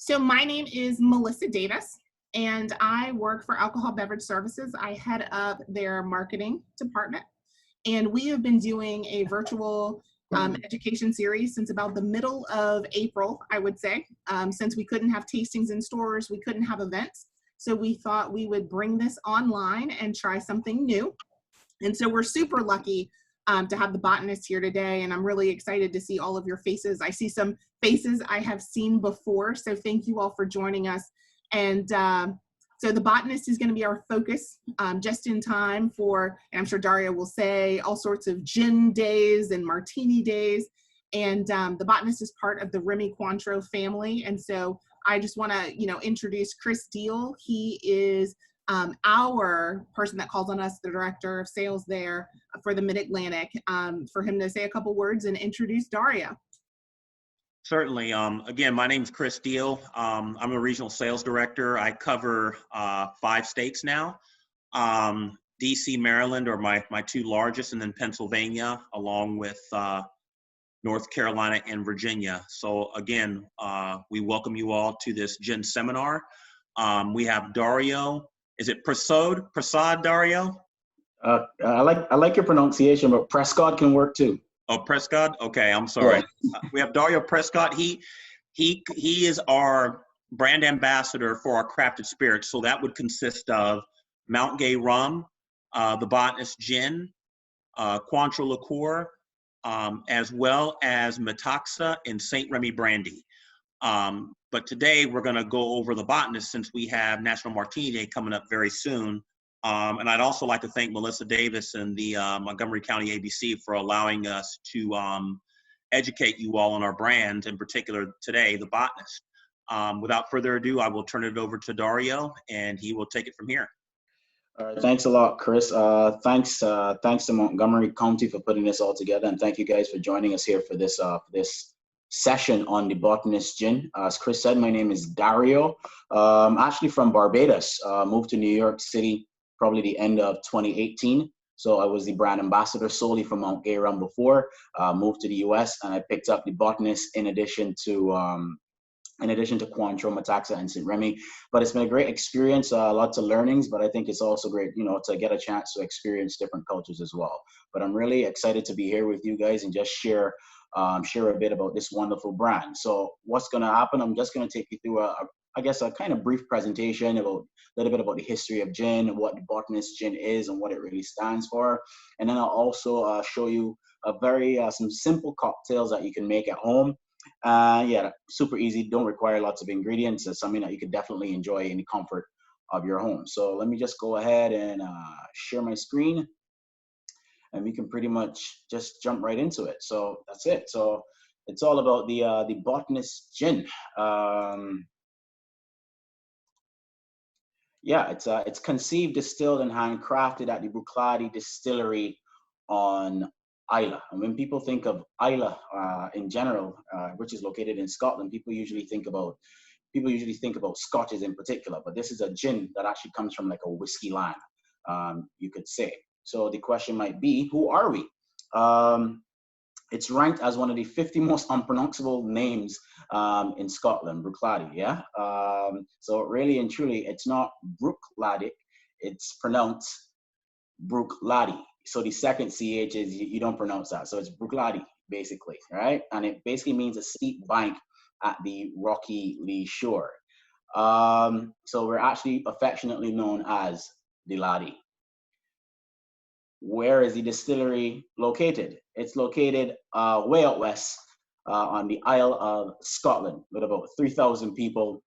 So my name is Melissa Davis, and I work for Alcohol Beverage Services. I head up their marketing department, and we have been doing a virtual education series since about the middle of April, I would say. Since we couldn't have tastings in stores, we couldn't have events. So we thought we would bring this online and try something new. And so we're super lucky to have the Botanist here today, and I'm really excited to see all of your faces. I see some faces I have seen before, so thank you all for joining us. And so the Botanist is going to be our focus just in time for, and I'm sure Darrio will say, all sorts of gin days and martini days. And the Botanist is part of the Remy Cointreau family. And so I just want to, introduce Chris Deal. He is our person that calls on us, the director of sales there for the Mid-Atlantic, for him to say a couple words and introduce Darrio. Certainly. Again, my name is Chris Deal. I'm a regional sales director. I cover 5 states now. DC, Maryland are my 2 largest, and then Pennsylvania, along with North Carolina and Virginia. So again, we welcome you all to this gin seminar. We have Darrio. Is it Prescod, Darrio? I like your pronunciation, but Prescod can work too. Oh, Prescod? Okay, I'm sorry. Yeah. We have Darrio Prescod. He is our brand ambassador for our crafted spirits. So that would consist of Mount Gay rum, the Botanist gin, Cointreau liqueur, as well as Metaxa and St. Remy brandy. But today we're going to go over the Botanist since we have National Martini Day coming up very soon. And I'd also like to thank Melissa Davis and the Montgomery County ABC for allowing us to educate you all on our brand, in particular today, the Botanist. Without further ado, I will turn it over to Darrio, and he will take it from here. All right, thanks a lot, Chris. Thanks to Montgomery County for putting this all together, and thank you guys for joining us here for this session on the Botanist gin. As Chris said, my name is Darrio. I'm actually from Barbados. Moved to New York City probably the end of 2018. So I was the brand ambassador solely for Mount Gay rum before. Moved to the US, and I picked up the Botanist in addition to Cointreau, Metaxa, and St. Remy. But it's been a great experience, lots of learnings, but I think it's also great, to get a chance to experience different cultures as well. But I'm really excited to be here with you guys and just share a bit about this wonderful brand. So what's going to happen, I'm just going to take you through a kind of brief presentation about a little bit about the history of gin, what the Botanist gin is and what it really stands for. And then I'll also show you some simple cocktails that you can make at home. Yeah, super easy, don't require lots of ingredients. It's something that you could definitely enjoy in the comfort of your home. So let me just go ahead and share my screen, and we can pretty much just jump right into it. So that's it. So it's all about the Botanist gin. Yeah, it's conceived, distilled, and handcrafted at the Bruichladdich distillery on Islay. And when people think of Islay in general, which is located in Scotland, people usually think about Scotches in particular. But this is a gin that actually comes from like a whiskey land, you could say. So the question might be, who are we? It's ranked as one of the 50 most unpronounceable names in Scotland, Bruichladdich, yeah? So really and truly, it's not Bruichladdich, it's pronounced Bruichladdich. So the second CH is, you don't pronounce that. So it's Bruichladdich, basically, right? And it basically means a steep bank at the rocky lee shore. So we're actually affectionately known as the Laddie. Where is the distillery located? It's located way out west on the Isle of Scotland, with about 3,000 people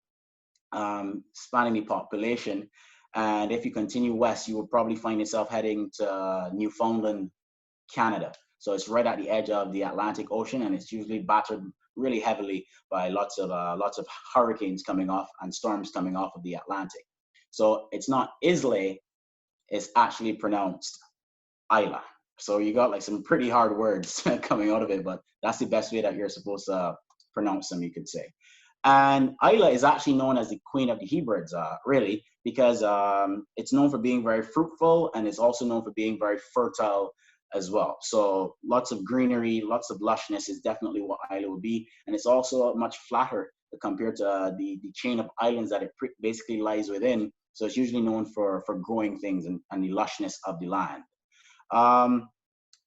spanning the population. And if you continue west, you will probably find yourself heading to Newfoundland, Canada. So it's right at the edge of the Atlantic Ocean, and it's usually battered really heavily by lots of hurricanes coming off and storms coming off of the Atlantic. So it's not Islay, it's actually pronounced Islay. So you got like some pretty hard words coming out of it, but that's the best way that you're supposed to pronounce them, you could say. And Islay is actually known as the Queen of the Hebrides, really, because it's known for being very fruitful, and it's also known for being very fertile as well. So lots of greenery, lots of lushness is definitely what Islay will be. And it's also much flatter compared to the chain of islands that it basically lies within. So it's usually known for growing things and the lushness of the land.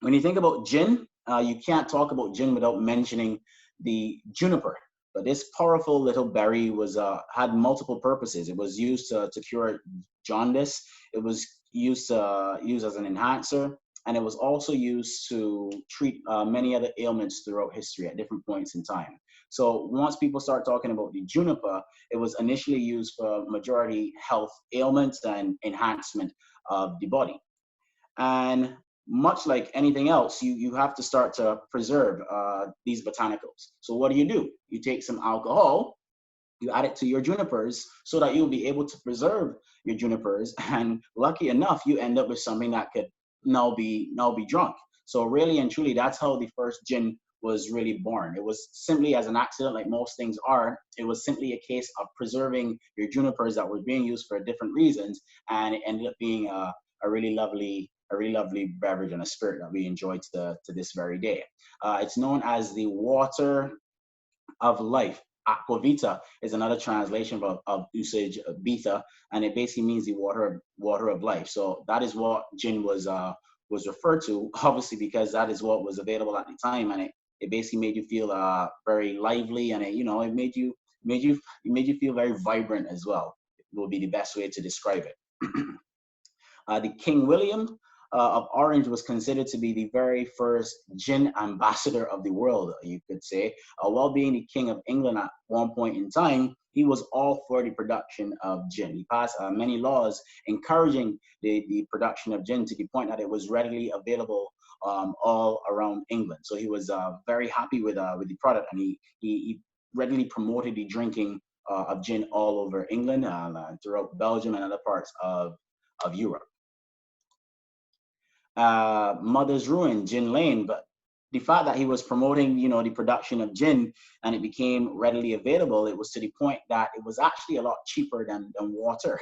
When you think about gin, you can't talk about gin without mentioning the juniper. But this powerful little berry was had multiple purposes. It was used to cure jaundice. It was used as an enhancer, and it was also used to treat many other ailments throughout history at different points in time. So once people start talking about the juniper, it was initially used for majority health ailments and enhancement of the body. And much like anything else, you have to start to preserve these botanicals. So what do? You take some alcohol, you add it to your junipers so that you'll be able to preserve your junipers. And lucky enough, you end up with something that could now be drunk. So really and truly, that's how the first gin was really born. It was simply as an accident, like most things are. It was simply a case of preserving your junipers that were being used for different reasons, and it ended up being a really lovely beverage and a spirit that we enjoy to this very day. It's known as the water of life. Aquavita is another translation of usage vita, and it basically means the water of life. So that is what gin was referred to, obviously, because that is what was available at the time, and it basically made you feel very lively, and it made you feel very vibrant as well. It will be the best way to describe it. The King William of Orange was considered to be the very first gin ambassador of the world, you could say. While being the King of England at one point in time, he was all for the production of gin. He passed many laws encouraging the production of gin to the point that it was readily available all around England. So he was very happy with the product, and he readily promoted the drinking of gin all over England, throughout Belgium and other parts of Europe. Mother's Ruin, Gin Lane, but the fact that he was promoting, the production of gin, and it became readily available, it was to the point that it was actually a lot cheaper than water,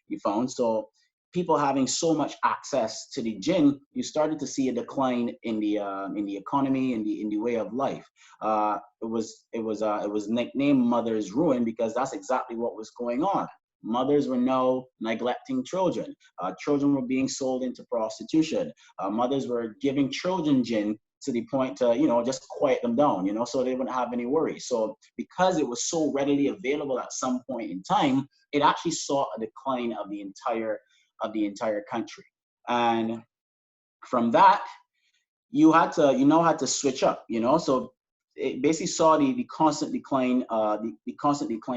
you found. So people having so much access to the gin, you started to see a decline in the economy, in the way of life. It was nicknamed Mother's Ruin because that's exactly what was going on. Mothers were now neglecting children. Children were being sold into prostitution. Mothers were giving children gin to the point to, just quiet them down, so they wouldn't have any worries. So because it was so readily available at some point in time, it actually saw a decline of the entire country. And from that, you had to switch up, so it basically saw the constant decline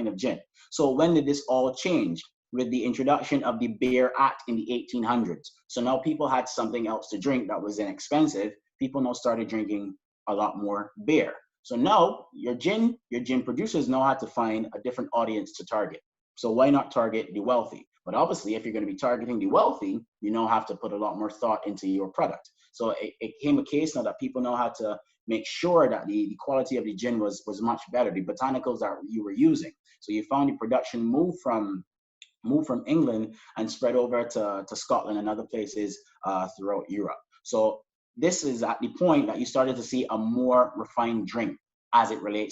of gin. So when did this all change? With the introduction of the Beer Act in the 1800s. So now people had something else to drink that was inexpensive. People now started drinking a lot more beer. So now your gin producers now had to find a different audience to target. So why not target the wealthy? But obviously, if you're going to be targeting the wealthy, you now have to put a lot more thought into your product. So it became a case now that people know how to make sure that the quality of the gin was much better, the botanicals that you were using. So you found the production move from England and spread over to Scotland and other places throughout Europe. So this is at the point that you started to see a more refined drink as it related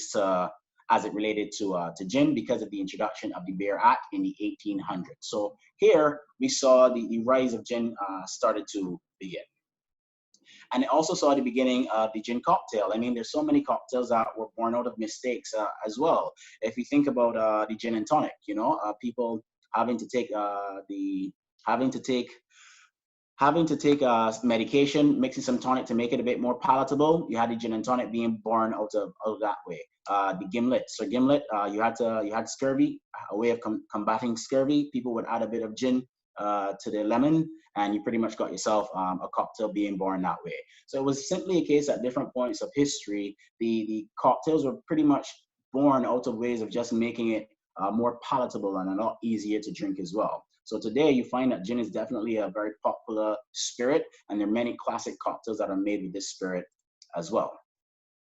to gin because of the introduction of the Beer Act in the 1800s. So here we saw the rise of gin started to begin. And it also saw the beginning of the gin cocktail. I mean, there's so many cocktails that were born out of mistakes as well. If you think about the gin and tonic, people having to take medication, mixing some tonic to make it a bit more palatable. You had the gin and tonic being born out of that way. The gimlet. So gimlet, you had scurvy, a way of combating scurvy. People would add a bit of gin to their lemon, and you pretty much got yourself a cocktail being born that way. So it was simply a case at different points of history, the cocktails were pretty much born out of ways of just making it more palatable and a lot easier to drink as well. So today you find that gin is definitely a very popular spirit, and there are many classic cocktails that are made with this spirit as well.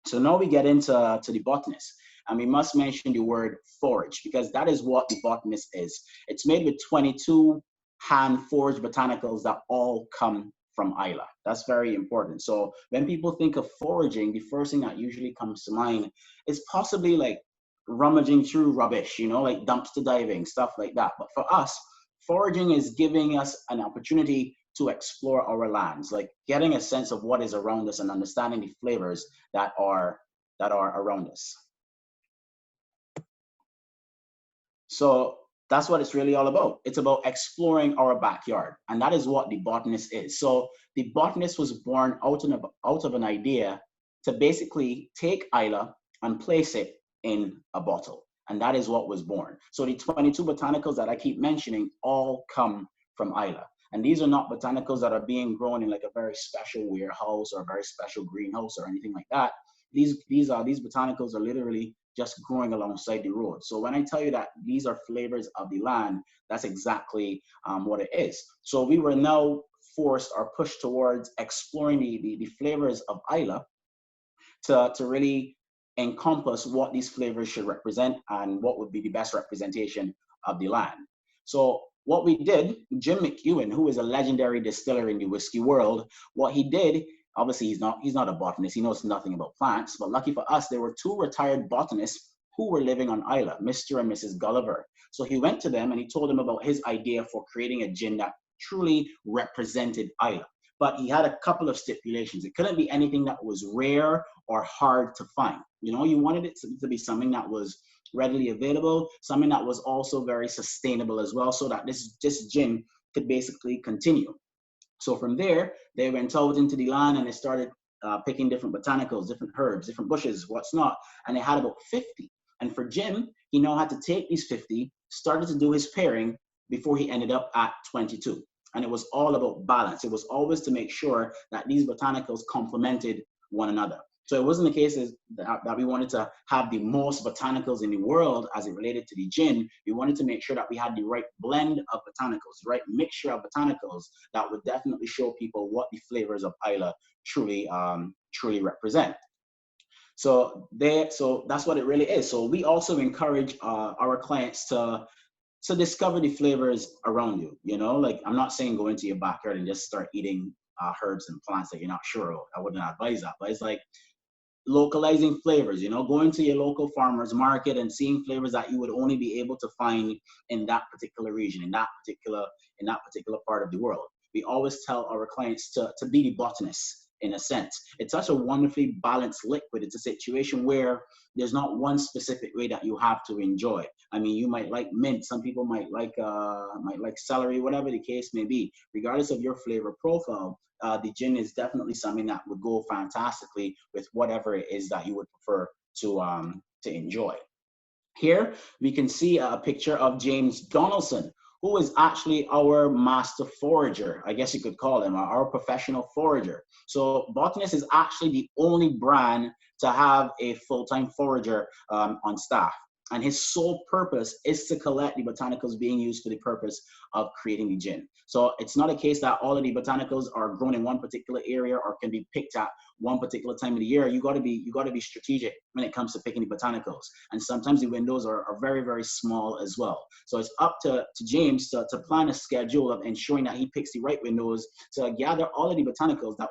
So now we get into the botanist, and we must mention the word forage because that is what the botanist is. It's made with 22 hand foraged botanicals that all come from Islay. That's very important. So when people think of foraging, the first thing that usually comes to mind is possibly like rummaging through rubbish, you know, like dumpster diving, stuff like that. But for us, foraging is giving us an opportunity to explore our lands, like getting a sense of what is around us and understanding the flavors that are around us. So that's what it's really all about. It's about exploring our backyard, and that is what the Botanist is. So the Botanist was born out of an idea to basically take Islay and place it in a bottle, and that is what was born. So the 22 botanicals that I keep mentioning all come from Islay. And these are not botanicals that are being grown in like a very special warehouse or a very special greenhouse or anything like that. These botanicals are literally just growing alongside the road. So when I tell you that these are flavors of the land, that's exactly what it is. So we were now forced or pushed towards exploring the flavors of Islay to really encompass what these flavors should represent and what would be the best representation of the land. So what we did, Jim McEwen, who is a legendary distiller in the whiskey world, what he did, obviously he's not a botanist, he knows nothing about plants, but lucky for us, there were two retired botanists who were living on Islay, Mr. and Mrs. Gulliver. So he went to them and he told them about his idea for creating a gin that truly represented Islay. But he had a couple of stipulations. It couldn't be anything that was rare or hard to find. You know, you wanted it to be something that was readily available, something that was also very sustainable as well, so that this gin could basically continue. So from there, they went out into the land and they started picking different botanicals, different herbs, different bushes, what's not, and they had about 50. And for Jim, he now had to take these 50, started to do his pairing before he ended up at 22. And it was all about balance. It was always to make sure that these botanicals complemented one another. So it wasn't the case that we wanted to have the most botanicals in the world as it related to the gin. We wanted to make sure that we had the right blend of botanicals, the right mixture of botanicals that would definitely show people what the flavors of Islay truly represent. So that's what it really is. So we also encourage our clients to discover the flavors around you. You know, like I'm not saying go into your backyard and just start eating herbs and plants that you're not sure of. I wouldn't advise that, but it's like localizing flavors, you know, going to your local farmer's market and seeing flavors that you would only be able to find in that particular region, in that particular part of the world. We always tell our clients to be the botanists in a sense. It's such a wonderfully balanced liquid. It's a situation where there's not one specific way that you have to enjoy. I mean, you might like mint, some people might like celery, whatever the case may be. Regardless of your flavor profile, the gin is definitely something that would go fantastically with whatever it is that you would prefer to enjoy. Here we can see a picture of James Donaldson, who is actually our master forager. I guess you could call him our professional forager. So Botanist is actually the only brand to have a full-time forager on staff. And his sole purpose is to collect the botanicals being used for the purpose of creating the gin. So it's not a case that all of the botanicals are grown in one particular area or can be picked at one particular time of the year. You got to be strategic when it comes to picking the botanicals. And sometimes the windows are very, very small as well. So it's up to James to plan a schedule of ensuring that he picks the right windows to gather all of the botanicals that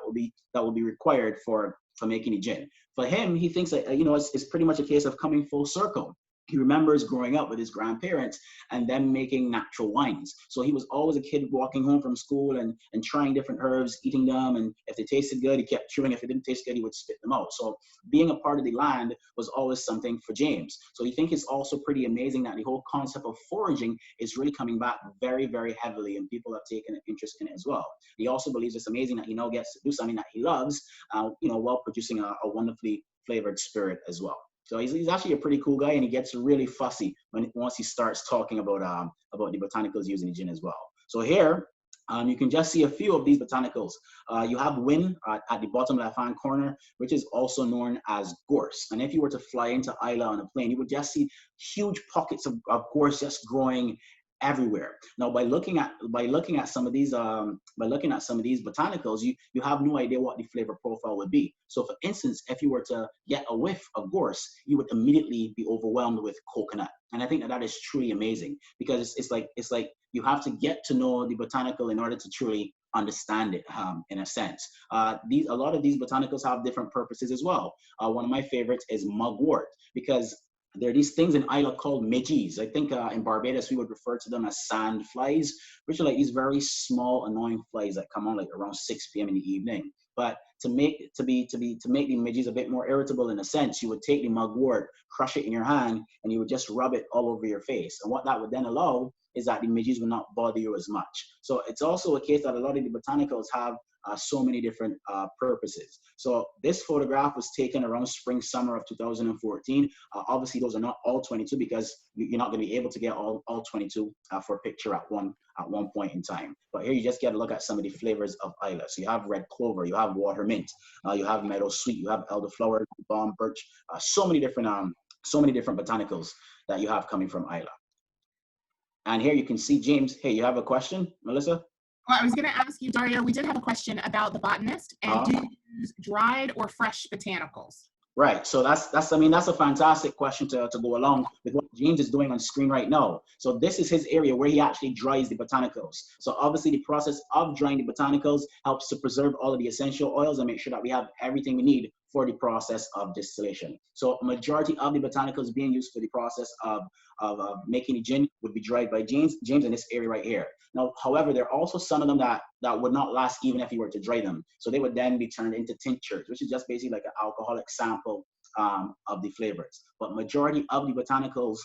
will be required for making the gin. For him, he thinks that it's pretty much a case of coming full circle. He remembers growing up with his grandparents and them making natural wines. So he was always a kid walking home from school and trying different herbs, eating them. And if they tasted good, he kept chewing. If it didn't taste good, he would spit them out. So being a part of the land was always something for James. So he thinks it's also pretty amazing that the whole concept of foraging is really coming back very, very heavily, and people have taken an interest in it as well. He also believes it's amazing that he now gets to do something that he loves, while producing a wonderfully flavored spirit as well. So he's actually a pretty cool guy, and he gets really fussy once he starts talking about the botanicals used in the gin as well. So here, you can just see a few of these botanicals. You have Whin at the bottom left-hand corner, which is also known as gorse. And if you were to fly into Islay on a plane, you would just see huge pockets of gorse just growing everywhere. Now, by looking at some of these botanicals, you have no idea what the flavor profile would be. So, for instance, if you were to get a whiff of gorse, you would immediately be overwhelmed with coconut. And I think that is truly amazing, because it's like you have to get to know the botanical in order to truly understand it, in a sense. A lot of these botanicals have different purposes as well. One of my favorites is mugwort, because there are these things in Islay called midges. I think in Barbados, we would refer to them as sand flies, which are like these very small, annoying flies that come on like around 6 p.m. in the evening. But to make the midges a bit more irritable in a sense, you would take the mugwort, crush it in your hand, and you would just rub it all over your face. And what that would then allow is that the midges will not bother you as much. So it's also a case that a lot of the botanicals have so many different purposes. So this photograph was taken around spring, summer of 2014. Obviously, those are not all 22 because you're not going to be able to get all 22 for a picture at one point in time. But here you just get a look at some of the flavors of Islay. So you have red clover, you have water mint, you have meadow sweet, you have elderflower, balm birch, so many different botanicals that you have coming from Islay. And here you can see James. Hey, you have a question, Melissa? Well, I was going to ask you, Dario, we did have a question about the Botanist, and do you use dried or fresh botanicals? Right. So that's a fantastic question to go along with what James is doing on screen right now. So this is his area where he actually dries the botanicals. So obviously the process of drying the botanicals helps to preserve all of the essential oils and make sure that we have everything we need for the process of distillation. So majority of the botanicals being used for the process of making the gin would be dried by James in this area right here. Now, however, there are also some of them that would not last even if you were to dry them. So they would then be turned into tinctures, which is just basically like an alcoholic sample of the flavors. But majority of the botanicals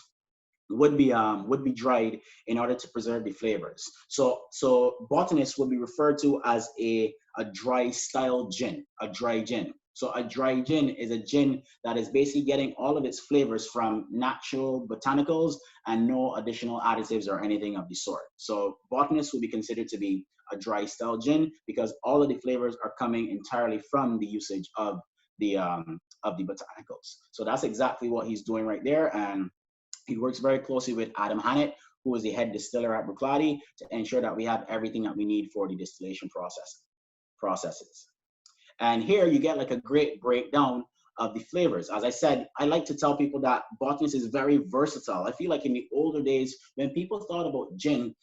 would be dried in order to preserve the flavors. So Botanist would be referred to as a dry style gin, a dry gin. So a dry gin is a gin that is basically getting all of its flavors from natural botanicals and no additional additives or anything of the sort. So Botanist would be considered to be a dry style gin because all of the flavors are coming entirely from the usage of the botanicals. So that's exactly what he's doing right there. And he works very closely with Adam Hannett, who is the head distiller at Bruichladdich, to ensure that we have everything that we need for the distillation processes. And here you get like a great breakdown of the flavors. As I said, I like to tell people that Botanist is very versatile. I feel like in the older days, when people thought about gin,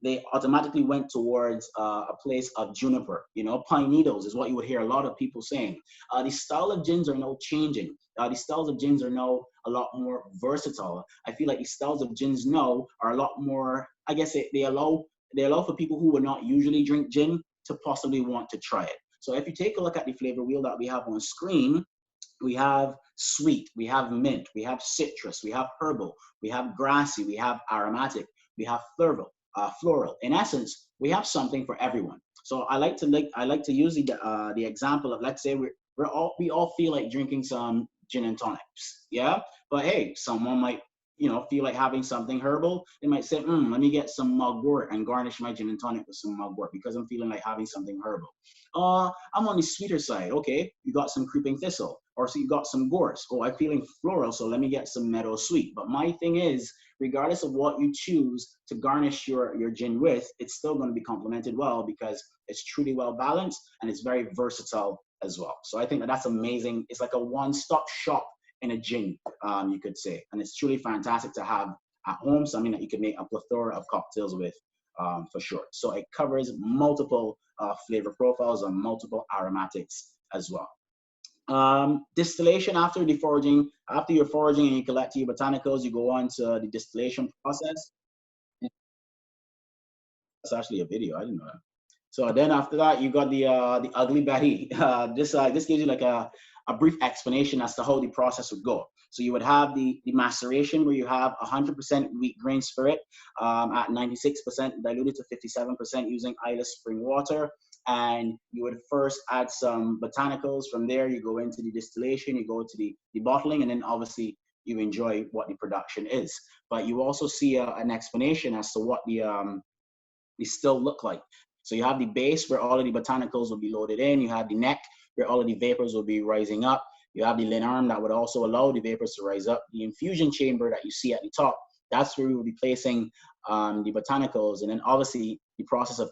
they automatically went towards a place of juniper. You know, pine needles is what you would hear a lot of people saying. The style of gins are now changing. The styles of gins are now a lot more versatile. I feel like the styles of gins now are a lot more, I guess they allow for people who would not usually drink gin to possibly want to try it. So if you take a look at the flavor wheel that we have on screen, we have sweet, we have mint, we have citrus, we have herbal, we have grassy, we have aromatic, we have floral. In essence, we have something for everyone. So I like to use the example of, let's say we all feel like drinking some gin and tonics, yeah. But hey, someone might feel like having something herbal. They might say, let me get some mugwort and garnish my gin and tonic with some mugwort because I'm feeling like having something herbal. I'm on the sweeter side. Okay, you got some creeping thistle, or so you got some gorse. Oh, I'm feeling floral, so let me get some meadow sweet. But my thing is, regardless of what you choose to garnish your gin with, it's still going to be complemented well because it's truly well balanced and it's very versatile as well. So I think that's amazing. It's like a one-stop shop in a gin, you could say, and it's truly fantastic to have at home, something that you can make a plethora of cocktails with, for sure. So it covers multiple flavor profiles and multiple aromatics as well. Distillation after your foraging and you collect your botanicals, you go on to the distillation process. That's actually a video, I didn't know that. So then after that, you got the ugly Betty. This gives you like a brief explanation as to how the process would go. So you would have the maceration where you have 100% wheat grain spirit at 96% diluted to 57% using Islay spring water. And you would first add some botanicals. From there, you go into the distillation, you go to the bottling, and then obviously you enjoy what the production is. But you also see an explanation as to what the still look like. So you have the base where all of the botanicals will be loaded in. You have the neck where all of the vapors will be rising up. You have the lin arm that would also allow the vapors to rise up. The infusion chamber that you see at the top, that's where we will be placing the botanicals. And then obviously the process of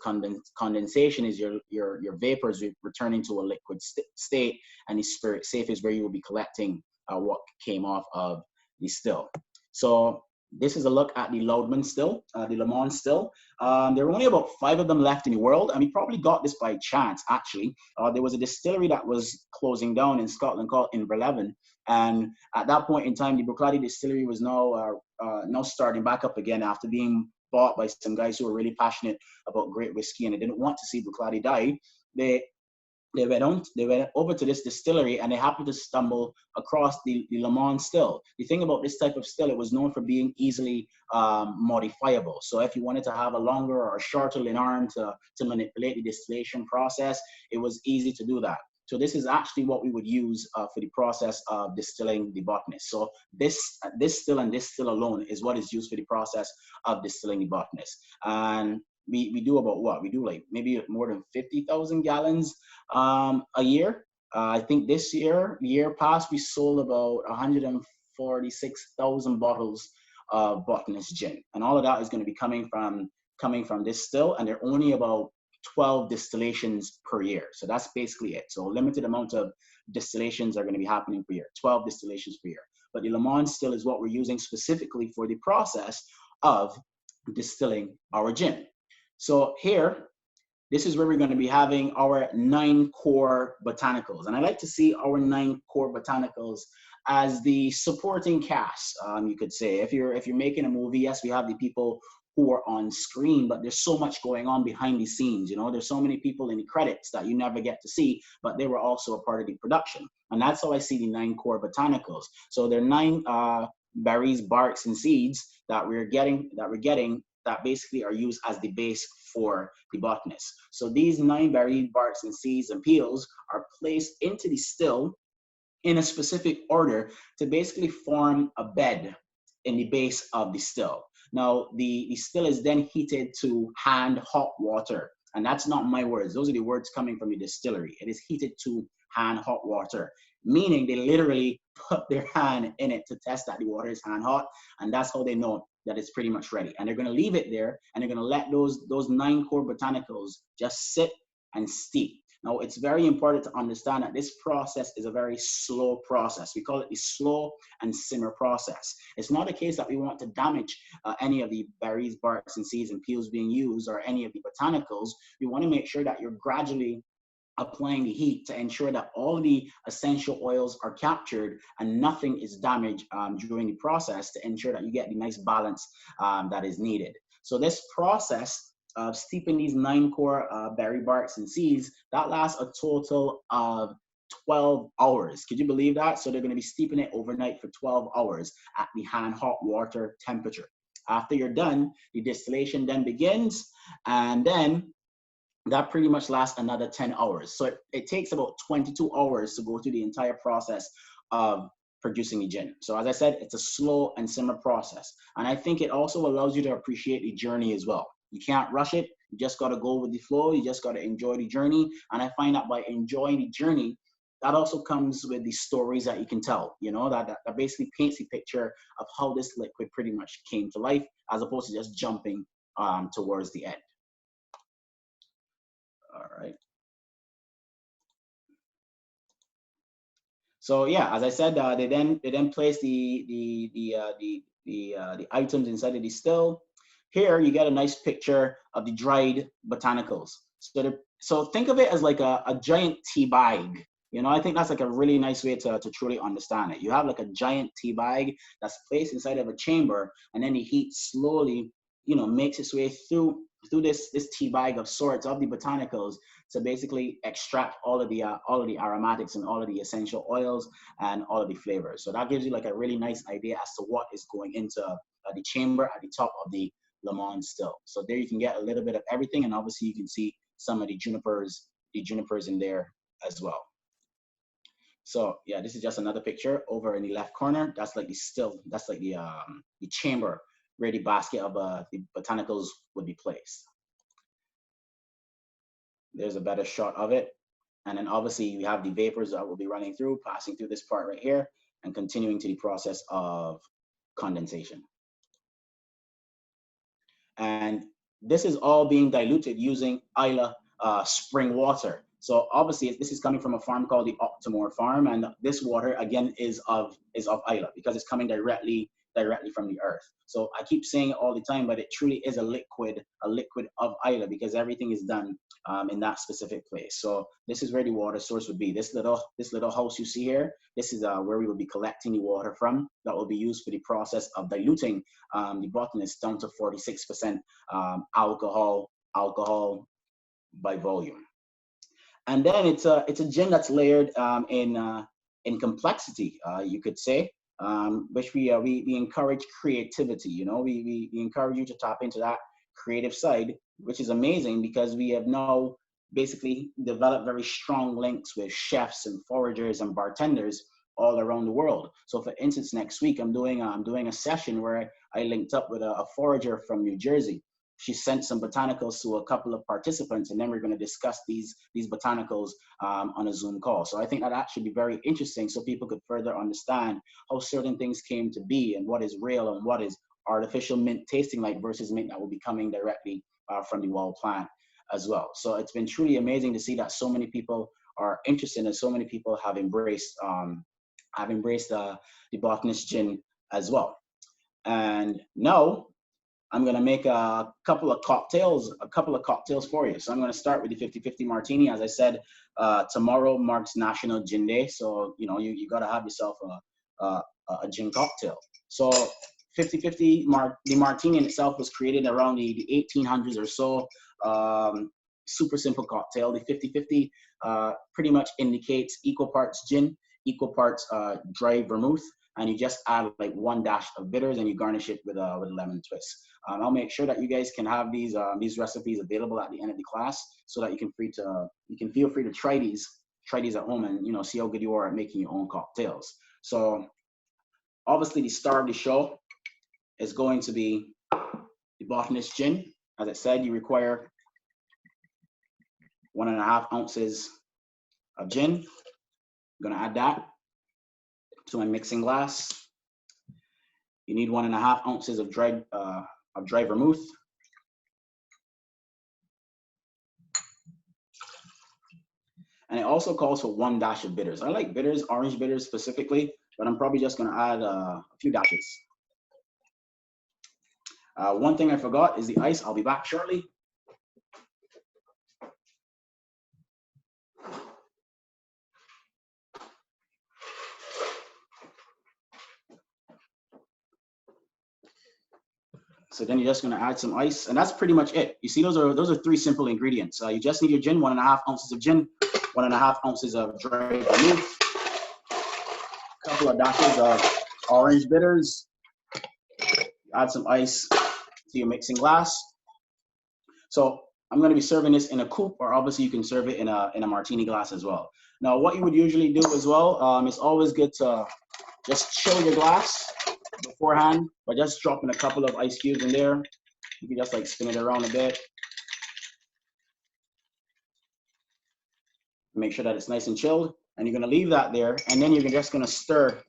condensation is your vapors returning to a liquid state, and the spirit safe is where you will be collecting what came off of the still. So this is a look at the Loudman still, the Le Mans still. There were only about 5 of them left in the world, and we probably got this by chance, actually. There was a distillery that was closing down in Scotland called Inverleven, And at that point in time, the Bruichladdich distillery was now starting back up again after being bought by some guys who were really passionate about great whiskey, and they didn't want to see Bruichladdich die. They went over to this distillery, and they happened to stumble across the Le Mans still. The thing about this type of still, it was known for being easily modifiable. So if you wanted to have a longer or a shorter linarm to manipulate the distillation process, it was easy to do that. So this is actually what we would use for the process of distilling the Botanist. So this still and this still alone is what is used for the process of distilling the Botanist. And we do about what? We do like maybe more than 50,000 gallons a year. I think this year, the year past, we sold about 146,000 bottles of Botanist gin. And all of that is going to be coming from this still, and they're only about 12 distillations per year. So that's basically it. So a limited amount of distillations are going to be happening per year, 12 distillations per year. But the Le Mans still is what we're using specifically for the process of distilling our gin. So here, this is where we're going to be having our 9 core botanicals. And I like to see our 9 core botanicals as the supporting cast, you could say. If you're making a movie, yes, we have the people who are on screen, but there's so much going on behind the scenes. You know, there's so many people in the credits that you never get to see, but they were also a part of the production. And that's how I see the 9 core botanicals. So there are 9 berries, barks, and seeds that we're getting that basically are used as the base for the Botanist. So these 9 berries, barks, and seeds and peels are placed into the still in a specific order to basically form a bed in the base of the still. Now, the still is then heated to hand hot water. And that's not my words. Those are the words coming from the distillery. It is heated to hand hot water, meaning they literally put their hand in it to test that the water is hand hot. And that's how they know that it's pretty much ready. And they're going to leave it there, and they're going to let those 9 core botanicals just sit and steep. Now, it's very important to understand that this process is a very slow process. We call it the slow and simmer process. It's not a case that we want to damage any of the berries, barks, and seeds and peels being used, or any of the botanicals. We want to make sure that you're gradually applying the heat to ensure that all the essential oils are captured and nothing is damaged during the process, to ensure that you get the nice balance that is needed. So this process of steeping these 9 core berry, barks, and seeds, that lasts a total of 12 hours. Could you believe that? So they're going to be steeping it overnight for 12 hours at the hand hot water temperature. After you're done, the distillation then begins, and then that pretty much lasts another 10 hours. So it takes about 22 hours to go through the entire process of producing the gin. So as I said, it's a slow and simmer process. And I think it also allows you to appreciate the journey as well. You can't rush it. You just got to go with the flow. You just got to enjoy the journey. And I find that by enjoying the journey, that also comes with the stories that you can tell, you know, that basically paints a picture of how this liquid pretty much came to life, as opposed to just jumping towards the end. All right. So yeah, as I said, they then place the items inside of the still. Here you get a nice picture of the dried botanicals. So think of it as like a giant tea bag. You know, I think that's like a really nice way to truly understand it. You have like a giant tea bag that's placed inside of a chamber, and then the heat slowly, you know, makes its way through this tea bag of sorts of the botanicals to basically extract all of the aromatics and all of the essential oils and all of the flavors. So that gives you like a really nice idea as to what is going into the chamber at the top of the Le Mans still. So there you can get a little bit of everything, and obviously you can see some of the junipers in there as well. So yeah, this is just another picture over in the left corner. That's like the still, that's like the chamber where the basket of the botanicals would be placed. There's a better shot of it. And then obviously you have the vapors that will be running through, passing through this part right here, and continuing to the process of condensation. And this is all being diluted using Islay spring water. So obviously this is coming from a farm called the Optimore farm, and this water again is of Islay because it's coming directly directly from the earth. So I keep saying it all the time, but it truly is a liquid of Islay, because everything is done in that specific place. So this is where the water source would be. This little house you see here, this is where we will be collecting the water from that will be used for the process of diluting the Botanist down to 46% alcohol by volume. And then it's a gin that's layered in complexity, you could say, which we encourage creativity. You know, we encourage you to tap into that creative side, which is amazing because we have now basically developed very strong links with chefs and foragers and bartenders all around the world. So for instance, next week I'm doing a session where I linked up with a forager from New Jersey. She sent some botanicals to a couple of participants, and then we're going to discuss these botanicals on a Zoom call. So I think that should be very interesting, so people could further understand how certain things came to be and what is real and what is artificial mint tasting like versus mint that will be coming directly from the wild plant as well. So it's been truly amazing to see that so many people are interested and so many people have embraced the Botanist gin as well. And now I'm going to make a couple of cocktails for you. So I'm going to start with the 50-50 martini. As I said, tomorrow marks National Gin Day. So, you know, you got to have yourself a gin cocktail. So 50-50, the martini in itself was created around the 1800s or so. Super simple cocktail. The 50-50 pretty much indicates equal parts gin, equal parts dry vermouth, and you just add like 1 dash of bitters and you garnish it with a lemon twist. I'll make sure that you guys can have these recipes available at the end of the class so that you can feel free to try these at home and, you know, see how good you are at making your own cocktails. So obviously the star of the show is going to be the Botanist gin. As I said, you require 1.5 ounces of gin. I'm gonna add that to my mixing glass. You need 1.5 ounces of dry vermouth. And it also calls for 1 dash of bitters. I like bitters, orange bitters specifically, but I'm probably just gonna add a few dashes. One thing I forgot is the ice. I'll be back shortly. So then you're just gonna add some ice, and that's pretty much it. You see, those are 3 simple ingredients. You just need your gin, 1.5 ounces of gin, 1.5 ounces of dry vermouth, a couple of dashes of orange bitters. Add some ice to your mixing glass. So I'm gonna be serving this in a coupe, or obviously you can serve it in a martini glass as well. Now, what you would usually do as well, it's always good to just chill your glass beforehand by just dropping a couple of ice cubes in there. You can just like spin it around a bit. Make sure that it's nice and chilled, and you're gonna leave that there, and then you're just gonna stir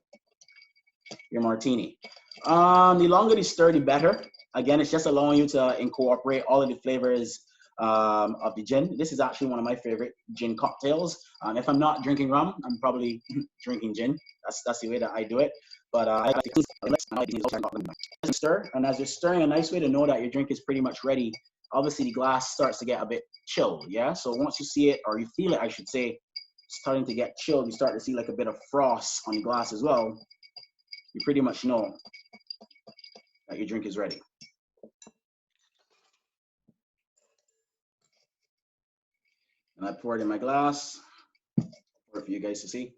your martini. The longer you stir, the better. Again, it's just allowing you to incorporate all of the flavors of the gin. This is actually one of my favorite gin cocktails. If I'm not drinking rum, I'm probably drinking gin. That's the way that I do it. But I like to stir, and as you're stirring, a nice way to know that your drink is pretty much ready. Obviously, the glass starts to get a bit chilled, yeah? So once you see it, or you feel it, I should say, starting to get chilled, you start to see like a bit of frost on the glass as well. You pretty much know that your drink is ready. And I pour it in my glass, pour it for you guys to see.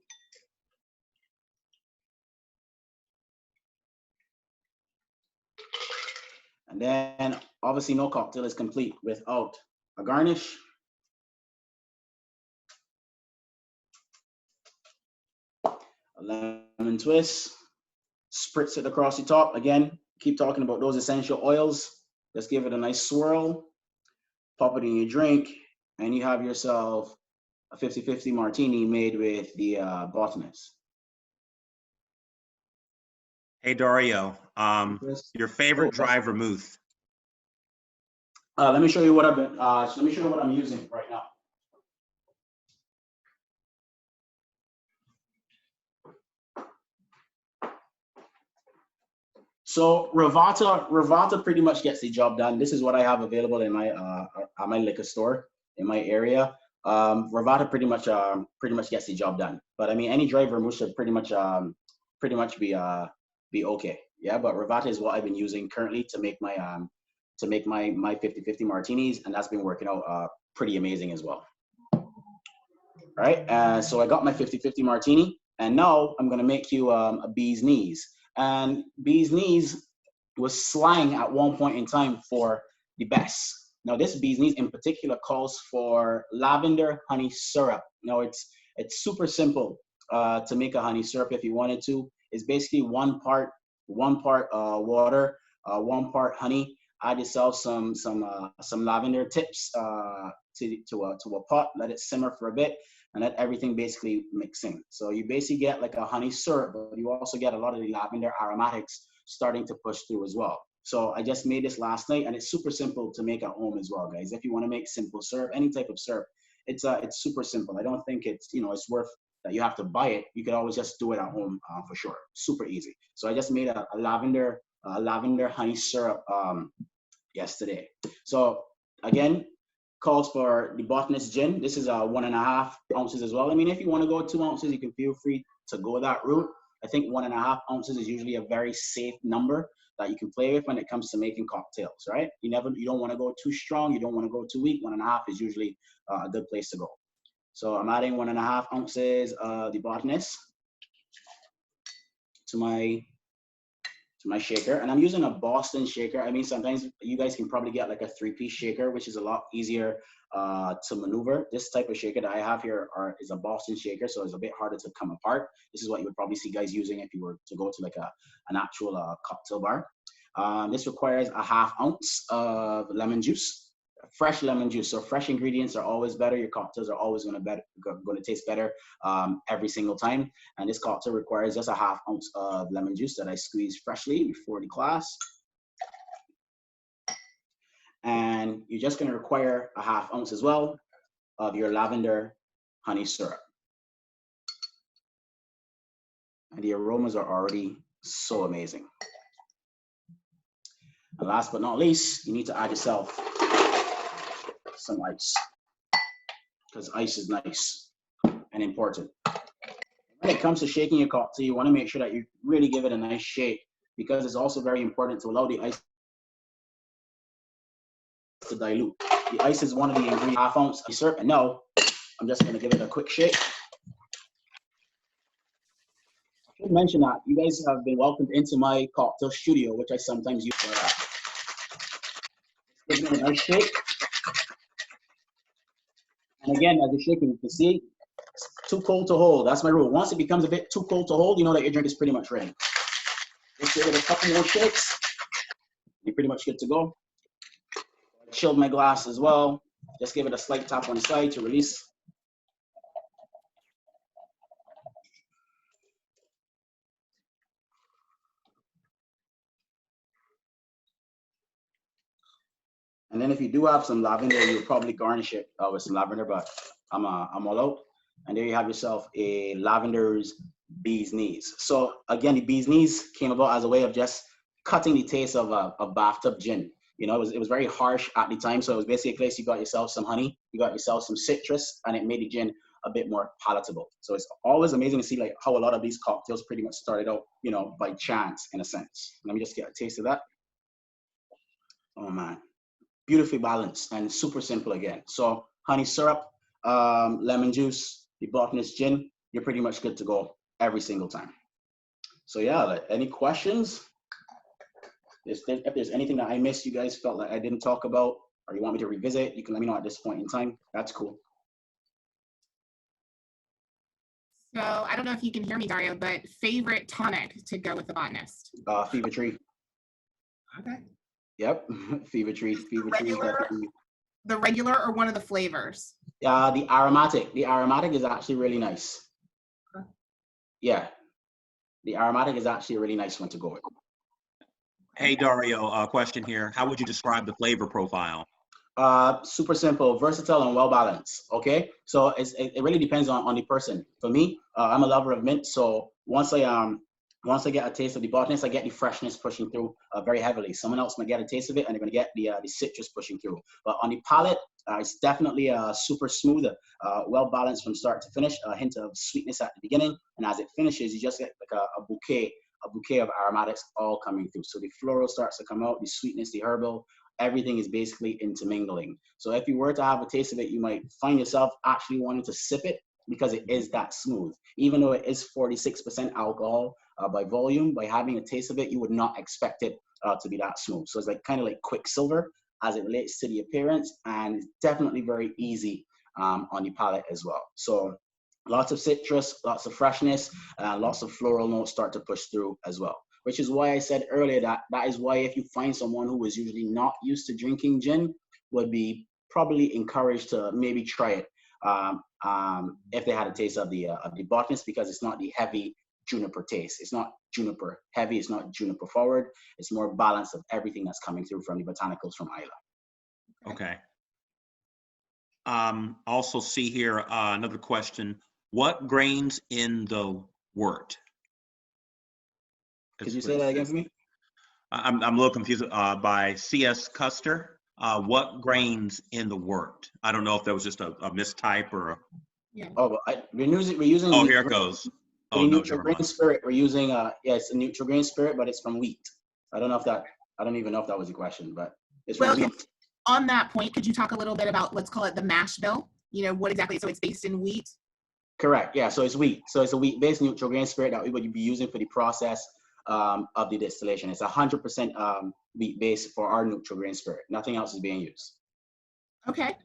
And then obviously no cocktail is complete without a garnish. A lemon twist, spritz it across the top. Again, keep talking about those essential oils. Just give it a nice swirl, pop it in your drink, and you have yourself a 50-50 martini made with the Botanist. Hey, Darrio, your favorite dry vermouth? Let me show you what I've been. Let me show you what I'm using right now. So Ravata pretty much gets the job done. This is what I have available in my at my liquor store in my area. Ravata pretty much gets the job done. But I mean, any dry vermouth should pretty much be okay. Yeah, but Ravata is what I've been using currently to make my 50-50 martinis, and that's been working out pretty amazing as well. All right, so I got my 50-50 martini, and now I'm gonna make you a bee's knees. And bee's knees was slang at one point in time for the best. Now this bee's knees in particular calls for lavender honey syrup. Now it's super simple to make a honey syrup if you wanted to. It's basically one part water, 1 part honey. Add yourself some lavender tips to a pot. Let it simmer for a bit, and let everything basically mix in. So you basically get like a honey syrup, but you also get a lot of the lavender aromatics starting to push through as well. So I just made this last night, and it's super simple to make at home as well, guys. If you want to make simple syrup, any type of syrup, it's super simple. I don't think it's it's worth that you have to buy it. You could always just do it at home for sure. Super easy. So I just made a lavender honey syrup yesterday. So again, calls for the Botanist gin. This is 1.5 ounces as well. I mean, if you want to go 2 ounces, you can feel free to go that route. I think 1.5 ounces is usually a very safe number that you can play with when it comes to making cocktails, right? You don't want to go too strong. You don't want to go too weak. 1.5 is usually a good place to go. So I'm adding 1.5 ounces of the Botanist to my shaker, and I'm using a Boston shaker. I mean, sometimes you guys can probably get like a 3-piece shaker, which is a lot easier to maneuver. This type of shaker that I have here is a Boston shaker, so it's a bit harder to come apart. This is what you would probably see guys using if you were to go to like an actual cocktail bar. This requires a 1/2 ounce of lemon juice. Fresh lemon juice. So fresh ingredients are always better. Your cocktails are always going to taste better every single time. And this cocktail requires just a 1/2 ounce of lemon juice that I squeezed freshly before the class. And you're just going to require a 1/2 ounce as well of your lavender honey syrup. And the aromas are already so amazing. And last but not least, you need to add yourself some ice, because ice is nice and important. When it comes to shaking your cocktail, you want to make sure that you really give it a nice shake, because it's also very important to allow the ice to dilute. The ice is one of the ingredients, 1/2 ounce of syrup, and now I'm just going to give it a quick shake. I should mention that you guys have been welcomed into my cocktail studio, which I sometimes use for that. Give it a nice shake. And again, as you're shaking, you can see it's too cold to hold. That's my rule. Once it becomes a bit too cold to hold, you know that your drink is pretty much ready. Just give it a couple more shakes. You're pretty much good to go. I chilled my glass as well. Just give it a slight tap on the side to release. And then if you do have some lavender, you'll probably garnish it with some lavender, but I'm all out. And there you have yourself a Lavender's bee's knees. So again, the bee's knees came about as a way of just cutting the taste of a bathtub gin. You know, it was very harsh at the time. So it was basically a place you got yourself some honey, you got yourself some citrus, and it made the gin a bit more palatable. So it's always amazing to see like how a lot of these cocktails pretty much started out, you know, by chance in a sense. Let me just get a taste of that. Oh man. Beautifully balanced and super simple again. So honey syrup, lemon juice, the Botanist gin, you're pretty much good to go every single time. So yeah, like, any questions? If there's anything that I missed, you guys felt like I didn't talk about, or you want me to revisit, you can let me know at this point in time. That's cool. So I don't know if you can hear me, Dario, but favorite tonic to go with the Botanist? Fever Tree. Okay. Yep, Fever Tree. Fever Tree is definitely. The regular or one of the flavors? The aromatic. The aromatic is actually really nice. Okay. Yeah, the aromatic is actually a really nice one to go with. Hey, Dario, question here. How would you describe the flavor profile? Super simple, versatile, and well balanced. Okay, so it really depends on the person. For me, I'm a lover of mint, so once I Once I get a taste of the Botanist, I get the freshness pushing through very heavily. Someone else might get a taste of it and they're going to get the citrus pushing through. But on the palate, it's definitely super smooth, well balanced from start to finish. A hint of sweetness at the beginning, and as it finishes, you just get like a bouquet of aromatics all coming through. So the floral starts to come out, the sweetness, the herbal, everything is basically intermingling. So if you were to have a taste of it, you might find yourself actually wanting to sip it because it is that smooth. Even though it is 46% alcohol by volume, by having a taste of it, you would not expect it to be that smooth. So it's like kind of like Quicksilver as it relates to the appearance, and it's definitely very easy on the palate as well. So lots of citrus, lots of freshness, lots of floral notes start to push through as well. Which is why I said earlier that is why if you find someone who is usually not used to drinking gin, would be probably encouraged to maybe try it if they had a taste of the Botanist, because it's not the heavy juniper taste. It's not juniper heavy, it's not juniper forward. It's more balance of everything that's coming through from the botanicals from Islay. Okay. Also see here another question. What grains in the wort? Could you say that again for me? I'm a little confused by C.S. Custer. What grains in the wort? I don't know if that was just a mistype or a... Yeah. Oh, we're using. Oh, here it goes. Oh, no, neutral grain spirit. We're using yeah, it's a neutral grain spirit, but it's from wheat. I don't even know if that was a question, but it's from wheat. On that point, could you talk a little bit about, let's call it the mash bill? You know, what exactly, so it's based in wheat? Correct, yeah, so it's wheat. So it's a wheat-based neutral grain spirit that we would be using for the process of the distillation. It's 100% wheat-based for our neutral grain spirit. Nothing else is being used. Okay.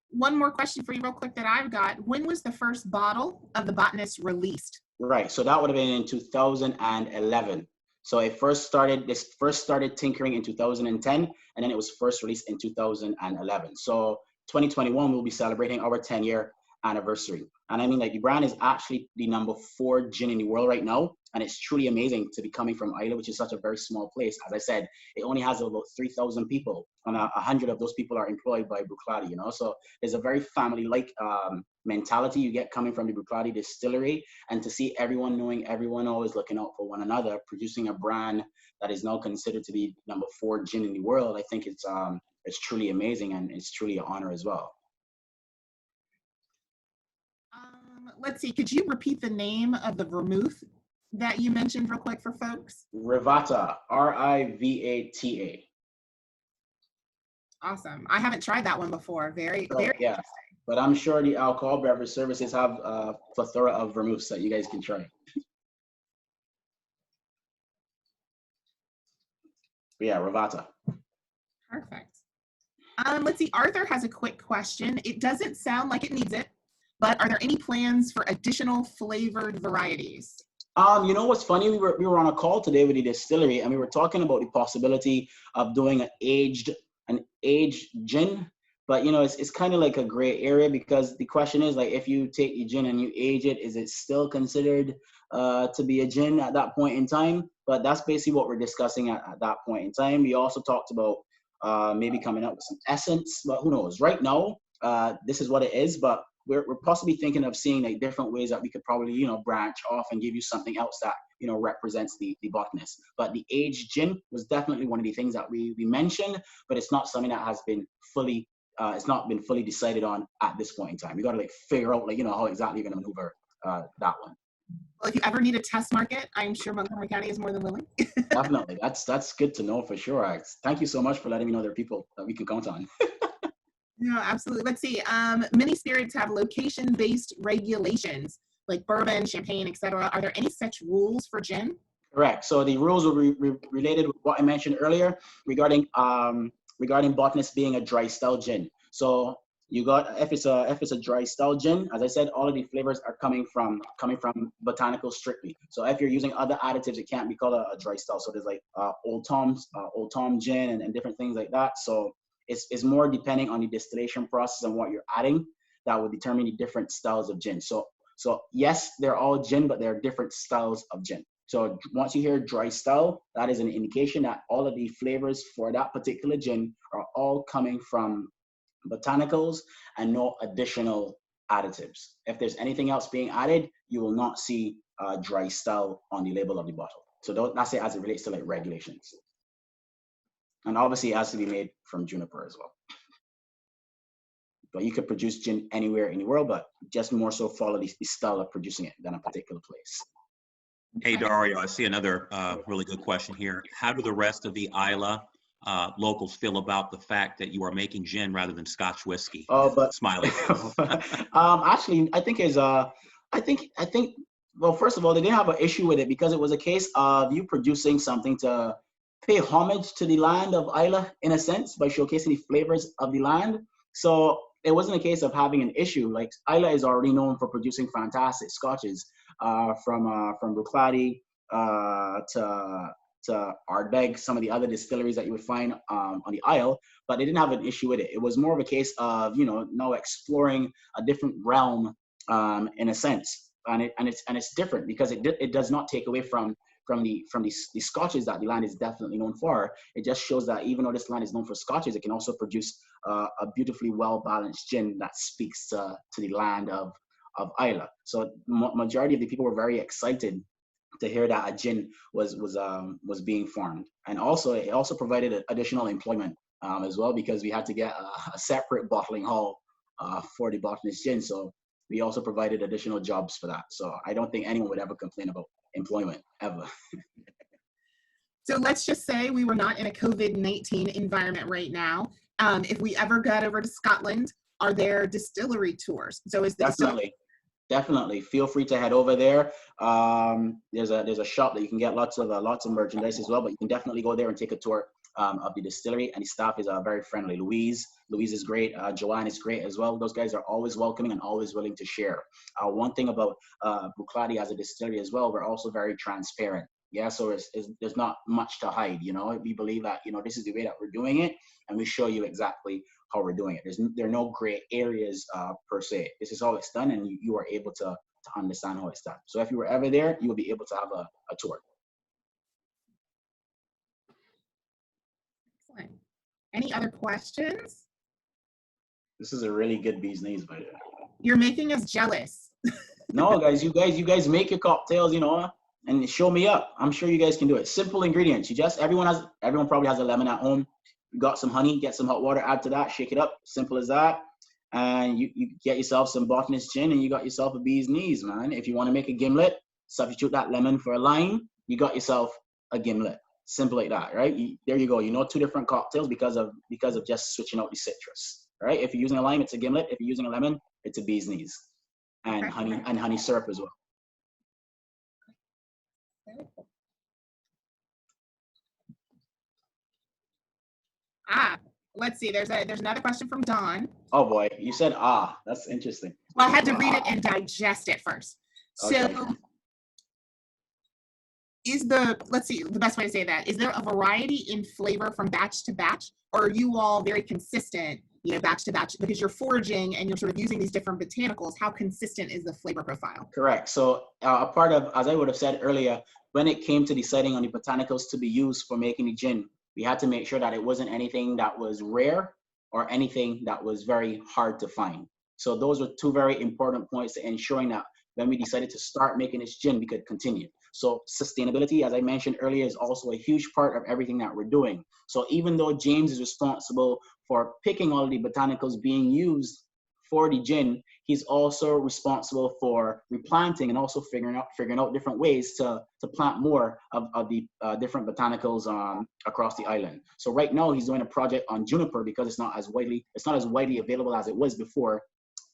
One more question for you real quick that I've got. When was the first bottle of the Botanist released? Right, so that would have been in 2011. So this first started tinkering in 2010, and then it was first released in 2011. So 2021, we'll be celebrating our 10-year anniversary. And I mean, like, the brand is actually the #4 gin in the world right now. And it's truly amazing to be coming from Islay, which is such a very small place. As I said, it only has about 3,000 people, and 100 of those people are employed by Bruichladdich, you know? So there's a very family-like mentality you get coming from the Bruichladdich distillery, and to see everyone knowing everyone, always looking out for one another, producing a brand that is now considered to be #4 gin in the world, I think it's truly amazing, and it's truly an honor as well. Let's see, could you repeat the name of the vermouth that you mentioned real quick for folks? Rivata, R-I-V-A-T-A. Awesome. I haven't tried that one before. Very Yeah, interesting. but I'm sure the alcohol beverage services have a plethora of vermouths that you guys can try. But yeah, Rivata. Perfect. Let's see, Arthur has a quick question. It doesn't sound like it needs it, but are there any plans for additional flavored varieties? You know what's funny? We were on a call today with the distillery, and we were talking about the possibility of doing an aged gin. But you know, it's kind of like a gray area, because the question is, like, if you take the gin and you age it, is it still considered to be a gin at that point in time? But that's basically what we're discussing at that point in time. We also talked about maybe coming up with some essence, but who knows? Right now, this is what it is, but we're possibly thinking of seeing like different ways that we could probably, you know, branch off and give you something else that, you know, represents the Botanist. But the aged gin was definitely one of the things that we mentioned, but it's not something that has been fully decided on at this point in time. We got to like figure out, like, you know, how exactly you're going to maneuver that one. Well, if you ever need a test market, I'm sure Montgomery County is more than willing. Definitely, that's good to know for sure. Thank you so much for letting me know there are people that we can count on. No, absolutely. Let's see. Many spirits have location-based regulations, like bourbon, champagne, etc. Are there any such rules for gin? Correct. So the rules will be related with what I mentioned earlier regarding Botanist being a dry style gin. So you got, if it's a dry style gin, as I said, all of the flavors are coming from botanicals strictly. So if you're using other additives, it can't be called a dry style. So there's like Old Tom gin and different things like that. So it's more depending on the distillation process and what you're adding that will determine the different styles of gin. So yes, they're all gin, but there are different styles of gin. So once you hear dry style, that is an indication that all of the flavors for that particular gin are all coming from botanicals and no additional additives. If there's anything else being added, you will not see dry style on the label of the bottle. So that's it as it relates to like regulations. And obviously it has to be made from juniper as well. But you could produce gin anywhere in the world, but just more so follow the style of producing it than a particular place. Hey, Dario, I see another really good question here. How do the rest of the Islay locals feel about the fact that you are making gin rather than Scotch whiskey? Oh, but Smiley. actually, I think well, first of all, they didn't have an issue with it because it was a case of you producing something to pay homage to the land of Islay in a sense by showcasing the flavors of the land. So it wasn't a case of having an issue. Like Islay is already known for producing fantastic scotches, from Bruichladdich to Ardbeg, some of the other distilleries that you would find on the Isle, but they didn't have an issue with it. It was more of a case of now exploring a different realm in a sense, and it's different because it does not take away from the scotches that the land is definitely known for. It just shows that even though this land is known for scotches, it can also produce a beautifully well balanced gin that speaks to the land of Islay. So majority of the people were very excited to hear that a gin was being formed, and also it also provided additional employment as well, because we had to get a separate bottling hall for the Botanist gin. So we also provided additional jobs for that. So I don't think anyone would ever complain about employment ever. So let's just say we were not in a COVID-19 environment right now. If we ever got over to Scotland, are there distillery tours? So is this Definitely feel free to head over there. There's a shop that you can get lots of merchandise as well, but you can definitely go there and take a tour of the distillery, and the staff is very friendly. Louise is great. Joanne is great as well. Those guys are always welcoming and always willing to share. One thing about Bruichladdich as a distillery as well, we're also very transparent. Yeah, so there's not much to hide. We believe that this is the way that we're doing it, and we show you exactly how we're doing it. There are no gray areas per se. This is how it's done, and you are able to understand how it's done. So if you were ever there, you will be able to have a tour. Excellent. Any other questions? This is a really good bee's knees, by the way. You're making us jealous. No, guys, you guys make your cocktails, and show me up. I'm sure you guys can do it. Simple ingredients. Everyone probably has a lemon at home. You got some honey, get some hot water, add to that, shake it up. Simple as that. And you get yourself some Botanist gin, and you got yourself a bee's knees, man. If you want to make a gimlet, substitute that lemon for a lime, you got yourself a gimlet. Simple like that, right? There you go. Two different cocktails because of just switching out the citrus, right? If you're using a lime, it's a gimlet. If you're using a lemon, it's a bee's knees, and honey syrup as well. Let's see. There's another question from Don. Oh boy, you said that's interesting. Well, I had to read it and digest it first. Okay. So let's see, the best way to say that, is there a variety in flavor from batch to batch, or are you all very consistent, batch to batch, because you're foraging and you're sort of using these different botanicals? How consistent is the flavor profile? Correct. So a part of, as I would have said earlier, when it came to deciding on the botanicals to be used for making the gin, we had to make sure that it wasn't anything that was rare or anything that was very hard to find. So those were two very important points to ensuring that when we decided to start making this gin, we could continue. So sustainability, as I mentioned earlier, is also a huge part of everything that we're doing. So even though James is responsible for picking all the botanicals being used for the gin, he's also responsible for replanting and also figuring out different ways to plant more of the different botanicals across the island. So right now he's doing a project on juniper because it's not as widely available as it was before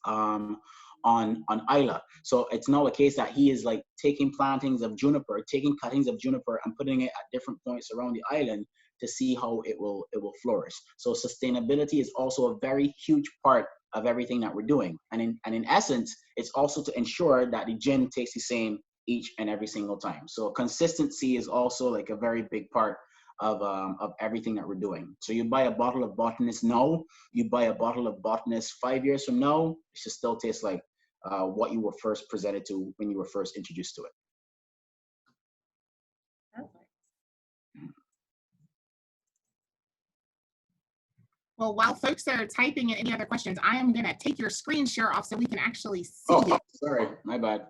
on Islay. So it's now a case that he is like taking cuttings of juniper and putting it at different points around the island to see how it will flourish. So sustainability is also a very huge part of everything that we're doing. And in essence, it's also to ensure that the gin tastes the same each and every single time. So consistency is also like a very big part of everything that we're doing. So you buy a bottle of Botanist now, you buy a bottle of Botanist 5 years from now, it should still taste like what you were first presented to when you were first introduced to it. Perfect. Well, while folks are typing in any other questions, I am going to take your screen share off so we can actually see it. Sorry, my bad.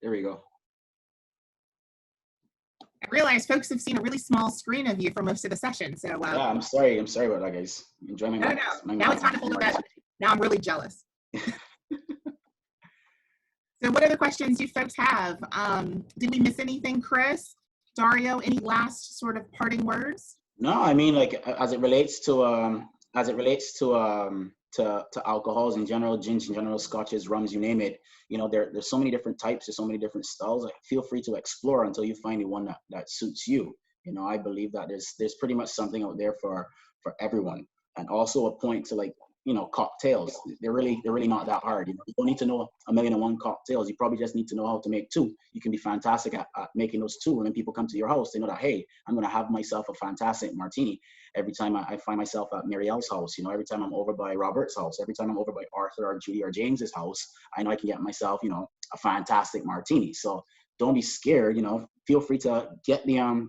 There we go. I realize folks have seen a really small screen of you for most of the session. So Yeah, I'm sorry about that, guys. Enjoy my no. Now it's time to hold it back. Now I'm really jealous. So what other questions do folks have? Did we miss anything, Chris? Dario, any last sort of parting words? No, I mean, like, as it relates to alcohols in general, gins in general, scotches, rums, you name it, you know, there's so many different types, there's so many different styles. Like, feel free to explore until you find the one that suits you. You know, I believe that there's pretty much something out there for everyone. And also a point to, like, you know, cocktails. They're really not that hard. You know, you don't need to know 1,000,001 cocktails. You probably just need to know how to make 2. You can be fantastic at making those 2. And when people come to your house, they know that, hey, I'm going to have myself a fantastic martini. Every time I find myself at Marielle's house, you know, every time I'm over by Robert's house, every time I'm over by Arthur or Judy or James's house, I know I can get myself, you know, a fantastic martini. So don't be scared, you know, feel free to get the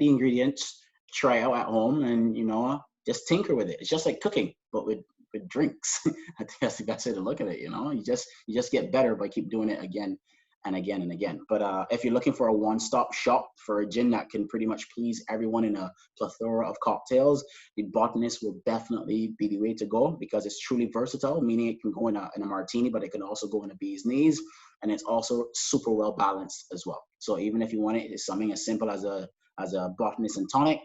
ingredients, try out at home, and, you know, just tinker with it. It's just like cooking, but with drinks. I think that's the best way to look at it. You know, you just get better by keep doing it again and again and again. But if you're looking for a one-stop shop for a gin that can pretty much please everyone in a plethora of cocktails, the Botanist will definitely be the way to go, because it's truly versatile, meaning it can go in a martini, but it can also go in a bee's knees, and it's also super well balanced as well. So even if you want it, it's something as simple as a Botanist and tonic,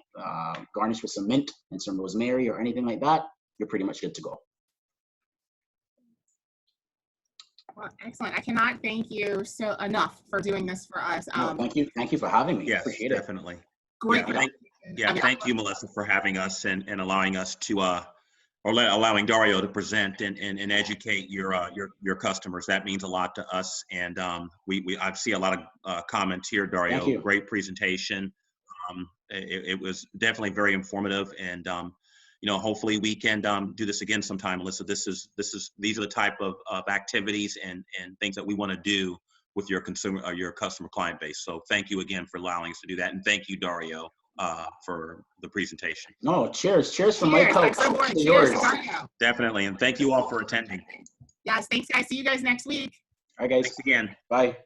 garnished with some mint and some rosemary or anything like that, you're pretty much good to go. Well, excellent. I cannot thank you enough for doing this for us. No, thank you for having me. Yes, Appreciate definitely. it. Great. Thank you, Melissa, for having us and allowing us to allowing Dario to present and educate your customers. That means a lot to us, and I see a lot of comments here, Dario. Thank you. Great presentation. It was definitely very informative, and you know, hopefully we can do this again sometime, Melissa. These are the type of activities and things that we want to do with your customer client base. So thank you again for allowing us to do that, and thank you, Dario, for the presentation. No, cheers from my couch to yours. Definitely, and thank you all for attending. Yes, thanks, guys. See you guys next week. All right, guys. Thanks again. Bye.